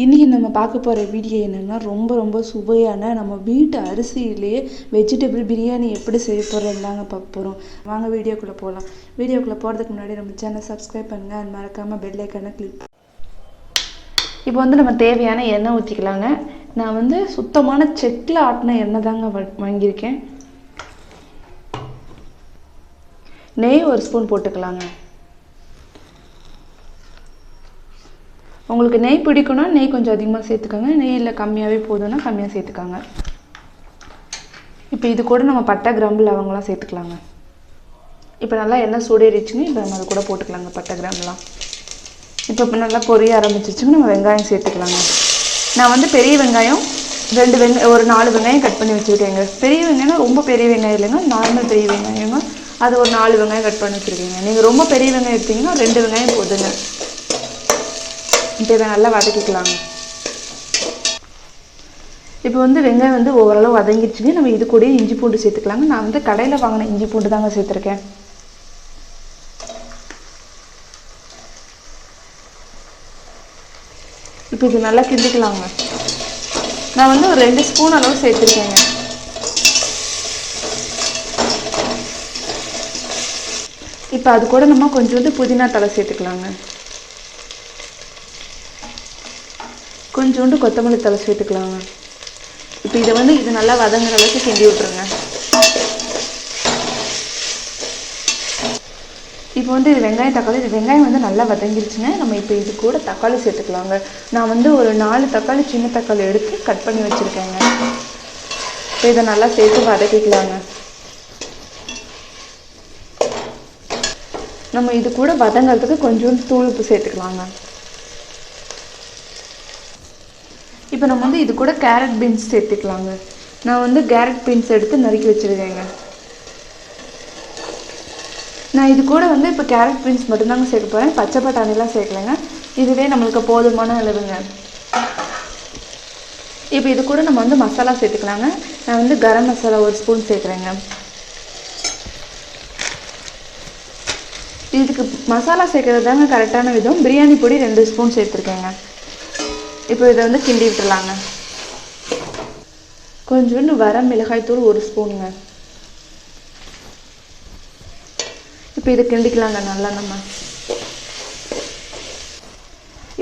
இன்றைக்கி நம்ம பார்க்க போகிற வீடியோ என்னென்னா ரொம்ப சுவையான நம்ம வீட்டு அரிசியிலேயே வெஜிடபிள் பிரியாணி எப்படி செய்ய போகிறோம்லாங்க பார்க்க போகிறோம். வாங்க வீடியோக்குள்ளே போகலாம். வீடியோக்குள்ளே போகிறதுக்கு முன்னாடி நம்ம சேனல் சப்ஸ்கிரைப் பண்ணுங்கள், அது மறக்காமல் பெல் ஐக்கானை கிளிக். இப்போ நம்ம தேவையான எண்ணெய் ஊற்றிக்கலாங்க. நான் சுத்தமான செக்கில் ஆட்டின எண்ணெய் தாங்க வாங்கியிருக்கேன். நெய் ஒரு ஸ்பூன் போட்டுக்கலாங்க. உங்களுக்கு நெய் பிடிக்கும்னா நெய் கொஞ்சம் அதிகமாக சேர்த்துக்கோங்க. நெய்யில் கம்மியாகவே போதும்னா கம்மியாக சேர்த்துக்கோங்க. இப்போ இது கூட நம்ம பட்டை, கிராம்பு, லவங்கெல்லாம் சேர்த்துக்கலாங்க. இப்போ நல்லா எண்ணெய் சூடேறிச்சுங்க. இப்போ நம்ம அது கூட போட்டுக்கலாங்க பட்டை, கிராம்புலாம். இப்போ நல்லா பொரிய ஆரம்பிச்சிச்சுங்க. நம்ம வெங்காயம் சேர்த்துக்கலாங்க. நான் பெரிய வெங்காயம் ஒரு 4 வெங்காயம் கட் பண்ணி வச்சுருக்கேங்க. பெரிய வெங்காயம்னா ரொம்ப பெரிய வெங்காயம் இல்லைங்க, நார்மல் பெரிய வெங்காயங்க. அது ஒரு 4 வெங்காயம் கட் பண்ணி வச்சுருக்கேங்க. நீங்கள் ரொம்ப பெரிய வெங்காயம் எடுத்தீங்கன்னா 2 வெங்காயம் போதுங்க. இப்போ இதை நல்லா வதக்கிக்கலாங்க. இப்போ வெங்காயம் ஓரளவு வதங்கிடுச்சுங்க. நம்ம இது கூட இஞ்சி பூண்டு சேர்த்துக்கலாங்க. நான் கடையில் வாங்கின இஞ்சி பூண்டு தாங்க சேர்த்துருக்கேன். இப்போ இது நல்லா கிண்டிக்கலாங்க. நான் ஒரு 2 ஸ்பூன் அளவு சேர்த்துருக்கேங்க. இப்போ அது கூட நம்ம கொஞ்சோண்டு புதினா தலை சேர்த்துக்கலாங்க. கொஞ்சோண்டு கொத்தமல்லி தலை சேர்த்துக்கலாங்க. இப்போ இதை இது நல்லா வதங்குற அளவுக்கு கிண்டி விட்டுருங்க. இப்போ இது வெங்காயம், தக்காளி. இது வெங்காயம் நல்லா வதங்கிருச்சுங்க. நம்ம இப்போ இது கூட தக்காளி சேர்த்துக்கலாங்க. நான் ஒரு 4 தக்காளி, சின்ன தக்காளி எடுத்து கட் பண்ணி வச்சுருக்கேங்க. இப்போ இதை நல்லா சேர்த்து வதக்கிக்கலாங்க. நம்ம இது கூட வதங்கிறதுக்கு கொஞ்சோண்டு தூள் உப்பு சேர்த்துக்கலாங்க. இப்போ நம்ம இது கூட கேரட் பீன்ஸ் சேர்த்துக்கலாங்க. நான் கேரட் பீன்ஸ் எடுத்து நறுக்கி வச்சுருக்கேங்க. நான் இது கூட இப்போ கேரட் பீன்ஸ் மட்டும்தாங்க சேர்க்க போகிறேன். பச்சை பட்டாணிலாம் சேர்க்கலைங்க. இதுவே நம்மளுக்கு போதுமான அளவுங்க. இப்போ இது கூட நம்ம மசாலா சேர்த்துக்கலாங்க. நான் கரம் மசாலா ஒரு ஸ்பூன் சேர்க்குறேங்க. இதுக்கு மசாலா சேர்க்கறது தாங்க கரெக்டான விதம். பிரியாணி பொடி 2 ஸ்பூன் சேர்த்துருக்கேங்க. இப்போ இதை கிண்டி விட்டுலாங்க. கொஞ்சோண்டு வர மிளகாய்த்தூள் 1 ஸ்பூனுங்க. இப்போ இதை கிண்டிக்கலாங்க நல்லா. நம்ம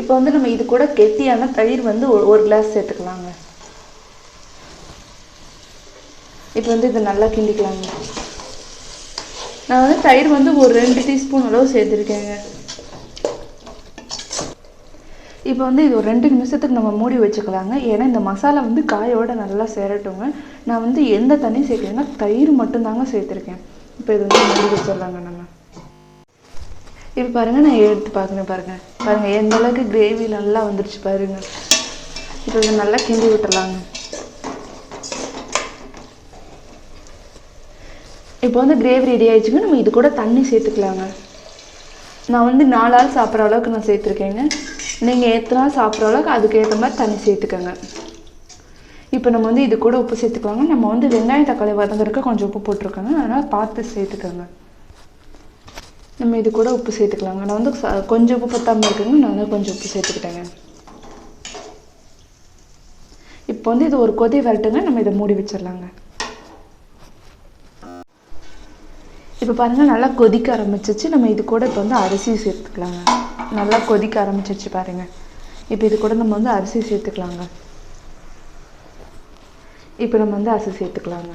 இப்போ நம்ம இது கூட கெட்டியான தயிர் 1 கிளாஸ் சேர்த்துக்கலாங்க. இப்போ இதை நல்லா கிண்டிக்கலாங்க. நான் தயிர் ஒரு 2 டீஸ்பூன் அளவு சேர்த்துருக்கேங்க. இப்போ இது ஒரு 2 நிமிஷத்துக்கு நம்ம மூடி வச்சுக்கலாங்க. ஏன்னா இந்த மசாலா காயோட நல்லா சேரட்டுங்க. நான் எந்த தண்ணியும் சேர்க்கலைங்க, தயிர் மட்டும்தாங்க சேர்த்துருக்கேன். இப்போ இது மூடி வச்சிடலாங்க. நம்ம இப்போ பாருங்கள், நான் எடுத்து பாருங்கள் எந்த அளவுக்கு கிரேவி நல்லா வந்துருச்சு பாருங்கள். இப்போ இதை நல்லா கிண்டி விட்டுடலாங்க. இப்போ கிரேவி ரெடி ஆயிடுச்சுங்க. நம்ம இது கூட தண்ணி சேர்த்துக்கலாங்க. நான் 4 ஆள் சாப்பிட்ற அளவுக்கு நான் சேர்த்துருக்கேங்க. நீங்கள் எத்தனை நாள் சாப்பிட்ற அளவுக்கு அதுக்கேற்ற மாதிரி தண்ணி சேர்த்துக்கோங்க. இப்போ நம்ம இது கூட உப்பு சேர்த்துக்கலாங்க. நம்ம வெங்காயம், தக்காளி வதங்குறதுக்கு கொஞ்சம் உப்பு போட்டிருக்கோங்க. அதனால் பார்த்து சேர்த்துக்கோங்க. நம்ம இது கூட உப்பு சேர்த்துக்கலாங்க. நான் கொஞ்சம் உப்பு பத்தாமல் இருக்குங்க, நான் கொஞ்சம் உப்பு சேர்த்துக்கிட்டேங்க. இப்போ இது ஒரு கொதி வரட்டுங்க. நம்ம இதை மூடி வச்சிடலாங்க. இப்போ பாருங்கள், நல்லா கொதிக்க ஆரம்பிச்சிச்சு. நம்ம இது கூட இப்போ அரிசி சேர்த்துக்கலாங்க. நல்லா கொதிக்க ஆரம்பிச்சிச்சு பாருங்கள். இப்போ இது கூட நம்ம அரிசி சேர்த்துக்கலாங்க. இப்போ நம்ம அரிசி சேர்த்துக்கலாங்க.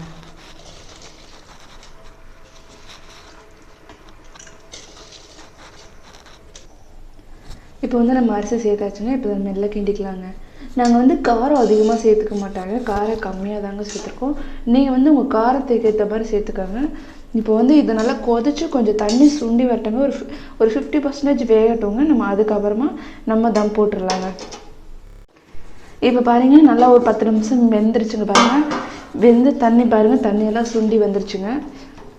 இப்போ நம்ம அரிசி சேர்த்தாச்சுங்க. இப்போ மெல்ல கிண்டிக்கலாங்க. நாங்கள் காரம் அதிகமாக சேர்த்துக்க மாட்டாங்க, காரம் கம்மியாக தாங்க சேர்த்துருக்கோம். நீங்கள் உங்கள் காரத்துக்கு ஏற்ற மாதிரி சேர்த்துக்கோங்க. இப்போ இது நல்லா கொதிச்சு கொஞ்சம் தண்ணி சுண்டி வரட்டுங்க. ஒரு 50% வேகட்டுங்க. நம்ம அதுக்கப்புறமா நம்ம தம் போட்டுடலாங்க. இப்போ பாருங்கள், நல்லா ஒரு 10 நிமிஷம் வெந்துருச்சுங்க. பாருங்கள், வெந்து தண்ணி பாருங்கள், தண்ணியெல்லாம் சுண்டி வந்துருச்சுங்க.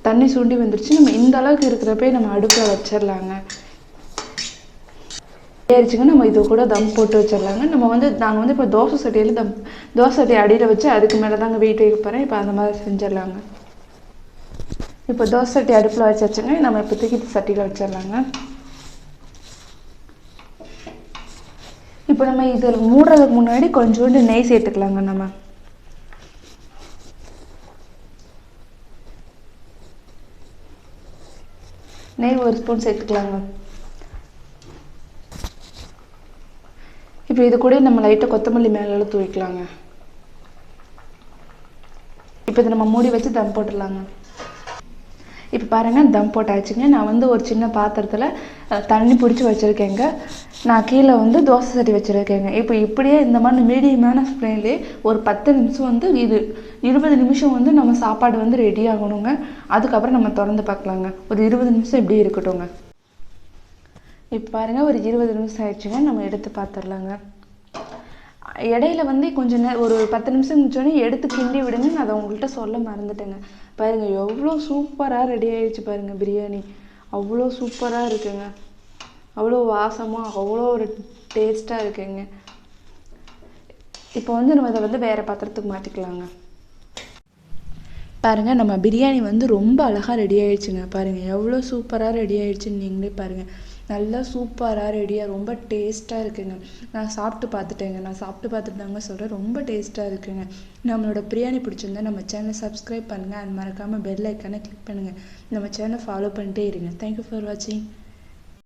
தண்ணி சுண்டி வந்துருச்சு. நம்ம இந்த அளவுக்கு இருக்கிறப்பே நம்ம அடுப்பில் வச்சிடலாங்க. ஏறிச்சுங்க. நம்ம இது கூட தம் போட்டு வச்சிடலாங்க. நாங்கள் இப்போ தோசை சட்டியில் தோசை சட்டி அடியில் வச்சு அதுக்கு மேலே தாங்க வெயிட் வைக்க போகிறேன். இப்போ அந்த மாதிரி செஞ்சிடலாங்க. இப்போ தோசை சட்டி அடுப்பில் வச்சாச்சுங்க. நம்ம இப்போதைக்கு சட்டியில் வச்சிடலாங்க. இப்போ நம்ம இதில் மூடுறதுக்கு முன்னாடி கொஞ்சோண்டு நெய் சேர்த்துக்கலாங்க. நம்ம நெய் 1 ஸ்பூன் சேர்த்துக்கலாங்க. இப்போ இது கூட நம்ம லைட்டாக கொத்தமல்லி மேலே தூவிக்கலாங்க. இப்போ இதை நம்ம மூடி வச்சு தம் போட்டுடலாங்க. இப்போ பாருங்கள், தம் போட்டாச்சுங்க. நான் வந்து ஒரு சின்ன பாத்திரத்தில் தண்ணி பிடிச்சி வச்சுருக்கேங்க. நான் கீழே வந்து தோசை சட்டி வச்சுருக்கேங்க. இப்போ இப்படியே இந்த மாதிரி மீடியமான ஃப்ளேம்லேயே ஒரு 10 நிமிஷம் வந்து 20 நிமிஷம் வந்து நம்ம சாப்பாடு வந்து ரெடி ஆகணுங்க. அதுக்கப்புறம் நம்ம திறந்து பார்க்கலாங்க. ஒரு 20 நிமிஷம் இப்படி இருக்கட்டும்ங்க. இப்போ பாருங்கள், ஒரு 20 நிமிஷம் ஆயிடுச்சுங்க. நம்ம எடுத்து பார்த்துடலாங்க. இடையில வந்து கொஞ்சம் ஒரு 10 நிமிஷம் முடிச்சோடனே எடுத்து கிண்டி விடுங்க. நான் அதை உங்கள்கிட்ட சொல்ல மறந்துட்டேங்க. பாருங்கள், எவ்வளோ சூப்பராக ரெடி ஆகிடுச்சு பாருங்கள் பிரியாணி. அவ்வளோ சூப்பராக இருக்குங்க. அவ்வளோ வாசமாக அவ்வளோ ஒரு டேஸ்ட்டாக இருக்குங்க. இப்போ வந்து நம்ம அதை வந்து வேறு பாத்திரத்துக்கு மாற்றிக்கலாங்க. பாருங்கள், நம்ம பிரியாணி வந்து ரொம்ப அழகாக ரெடி ஆகிடுச்சுங்க. பாருங்கள் எவ்வளோ சூப்பராக ரெடி ஆகிடுச்சின்னு நீங்களே பாருங்கள். நல்லா சூப்பராக ரெடியாக ரொம்ப டேஸ்ட்டாக இருக்குங்க. நான் சாப்பிட்டு பார்த்துட்டேங்க. நான் சாப்பிட்டு பார்த்துட்டு தாங்க சொல்கிறேன், ரொம்ப டேஸ்ட்டாக இருக்குங்க. நம்மளோட பிரியாணி பிடிச்சிருந்தா நம்ம சேனலை சப்ஸ்கிரைப் பண்ணுங்கள். அது மறக்காமல் பெல் ஐக்கானை கிளிக் பண்ணுங்கள். நம்ம சேனலை ஃபாலோ பண்ணிட்டே இருங்க. தேங்க்யூ ஃபார் வாட்சிங்.